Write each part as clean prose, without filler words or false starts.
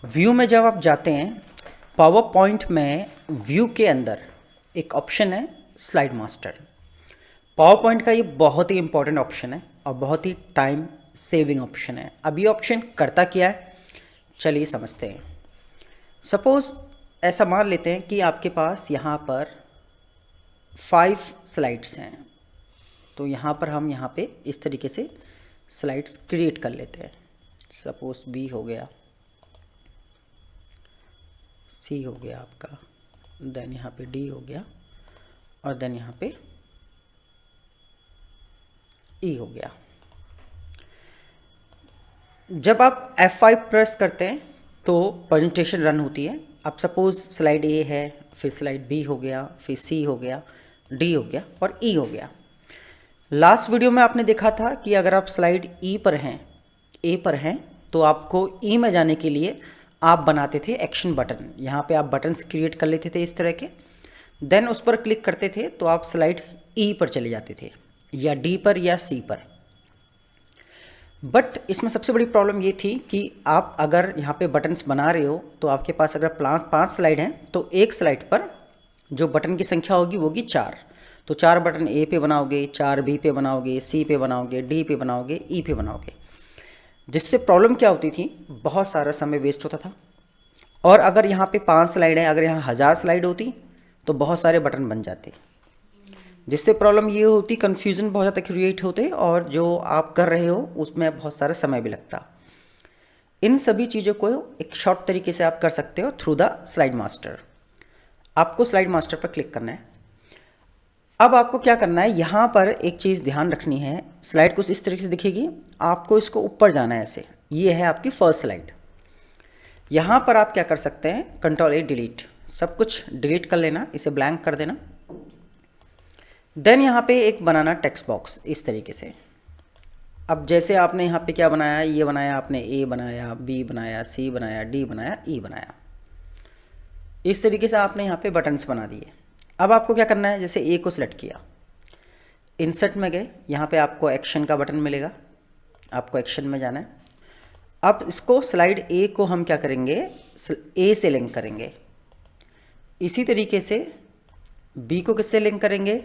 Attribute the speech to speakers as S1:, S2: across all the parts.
S1: View में जब आप जाते हैं, पावर पॉइंट में व्यू के अंदर एक ऑप्शन है स्लाइड मास्टर। पावर पॉइंट का ये बहुत ही इंपॉर्टेंट ऑप्शन है और बहुत ही टाइम सेविंग ऑप्शन है। अब ये ऑप्शन करता क्या है, चलिए समझते हैं। सपोज़ ऐसा मान लेते हैं कि आपके पास यहाँ पर 5 स्लाइड्स हैं, तो यहाँ पर हम यहाँ पे इस तरीके से स्लाइड्स क्रिएट कर लेते हैं। सपोज़ बी हो गया, सी हो गया आपका, देन यहाँ पे डी हो गया और देन यहाँ पे ई हो गया। जब आप F5 प्रेस करते हैं तो प्रेजेंटेशन रन होती है। अब सपोज़ स्लाइड ए है, फिर स्लाइड बी हो गया, फिर सी हो गया, डी हो गया और ई हो गया। लास्ट वीडियो में आपने देखा था कि अगर आप स्लाइड ई पर हैं, ए पर हैं, तो आपको ई में जाने के लिए आप बनाते थे एक्शन बटन। यहाँ पे आप बटन्स क्रिएट कर लेते थे इस तरह के, देन उस पर क्लिक करते थे तो आप स्लाइड ई पर चले जाते थे या डी पर या सी पर। बट इसमें सबसे बड़ी प्रॉब्लम ये थी कि आप अगर यहाँ पे बटन्स बना रहे हो तो आपके पास अगर 5 स्लाइड हैं तो एक स्लाइड पर जो बटन की संख्या होगी वो होगी 4। तो 4 बटन ए पे बनाओगे, 4 बी पे बनाओगे, सी पे बनाओगे, डी पे बनाओगे, ई पे बनाओगे। जिससे प्रॉब्लम क्या होती थी, बहुत सारा समय वेस्ट होता था। और अगर यहाँ पे 5 स्लाइड है, अगर यहाँ 1000 स्लाइड होती तो बहुत सारे बटन बन जाते। जिससे प्रॉब्लम ये होती, कन्फ्यूज़न बहुत ज़्यादा क्रिएट होते और जो आप कर रहे हो उसमें बहुत सारा समय भी लगता। इन सभी चीज़ों को एक शॉर्ट तरीके से आप कर सकते हो थ्रू द स्लाइड मास्टर। आपको स्लाइड मास्टर पर क्लिक करना है। अब आपको क्या करना है, यहाँ पर एक चीज़ ध्यान रखनी है। स्लाइड कुछ इस तरीके से दिखेगी, आपको इसको ऊपर जाना है ऐसे। ये है आपकी फर्स्ट स्लाइड। यहाँ पर आप क्या कर सकते हैं, Ctrl+A डिलीट, सब कुछ डिलीट कर लेना, इसे ब्लैंक कर देना। देन यहाँ पे एक बनाना टेक्स्ट बॉक्स इस तरीके से। अब जैसे आपने यहाँ पे क्या बनाया, ये बनाया आपने, ए बनाया, बी बनाया, सी बनाया, डी बनाया, ई बनाया। इस तरीके से आपने यहाँ पे बटन्स बना दिए। अब आपको क्या करना है, जैसे ए को सिलेक्ट किया, इंसर्ट में गए, यहाँ पे आपको एक्शन का बटन मिलेगा, आपको एक्शन में जाना है। अब इसको स्लाइड ए को हम क्या करेंगे, ए से लिंक करेंगे। इसी तरीके से बी को किससे लिंक करेंगे,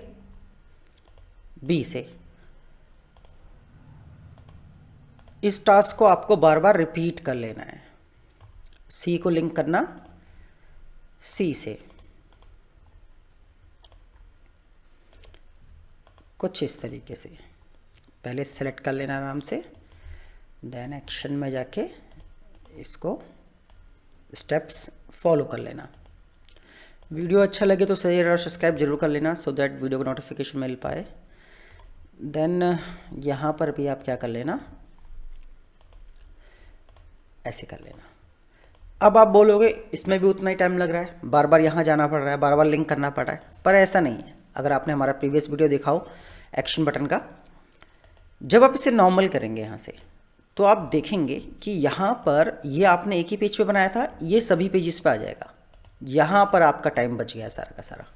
S1: बी से। इस टास्क को आपको बार बार रिपीट कर लेना है। सी को लिंक करना सी से, कुछ इस तरीके से। पहले सेलेक्ट कर लेना आराम से, देन एक्शन में जाके इसको स्टेप्स फॉलो कर लेना। वीडियो अच्छा लगे तो शेयर और सब्सक्राइब जरूर कर लेना, सो दैट वीडियो को नोटिफिकेशन मिल पाए। देन यहाँ पर भी आप क्या कर लेना, ऐसे कर लेना। अब आप बोलोगे इसमें भी उतना ही टाइम लग रहा है, बार बार यहाँ जाना पड़ रहा है, बार बार लिंक करना पड़ रहा है, पर ऐसा नहीं है। अगर आपने हमारा प्रीवियस वीडियो देखा हो एक्शन बटन का, जब आप इसे नॉर्मल करेंगे यहाँ से, तो आप देखेंगे कि यहाँ पर ये आपने एक ही पेज पे बनाया था, ये सभी पेजेस पे आ जाएगा। यहाँ पर आपका टाइम बच गया सारा का सारा।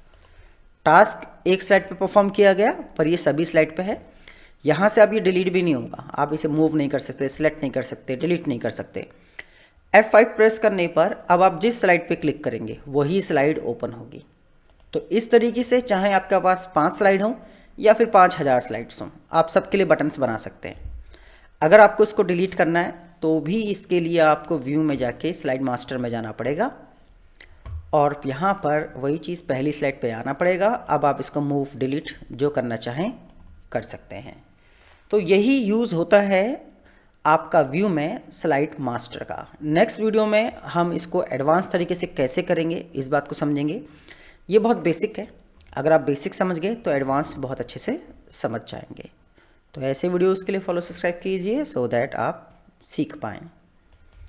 S1: टास्क एक स्लाइड पे परफॉर्म किया गया, पर ये सभी स्लाइड पे है। यहाँ से अब ये डिलीट भी नहीं होगा, आप इसे मूव नहीं कर सकते, सिलेक्ट नहीं कर सकते, डिलीट नहीं कर सकते। F5 प्रेस करने पर अब आप जिस स्लाइड पे क्लिक करेंगे वही स्लाइड ओपन होगी। तो इस तरीके से चाहे आपके पास 5 स्लाइड हों या फिर 5000 स्लाइड्स हों, आप सबके लिए बटन्स बना सकते हैं। अगर आपको इसको डिलीट करना है तो भी इसके लिए आपको व्यू में जाके स्लाइड मास्टर में जाना पड़ेगा और यहाँ पर वही चीज़ पहली स्लाइड पे आना पड़ेगा। अब आप इसको मूव, डिलीट जो करना चाहें कर सकते हैं। तो यही यूज़ होता है आपका व्यू में स्लाइड मास्टर का। नेक्स्ट वीडियो में हम इसको एडवांस तरीके से कैसे करेंगे इस बात को समझेंगे। ये बहुत बेसिक है, अगर आप बेसिक समझ गए तो एडवांस बहुत अच्छे से समझ जाएंगे। तो ऐसे वीडियोज़ के लिए फॉलो, सब्सक्राइब कीजिए, सो दैट आप सीख पाएँ।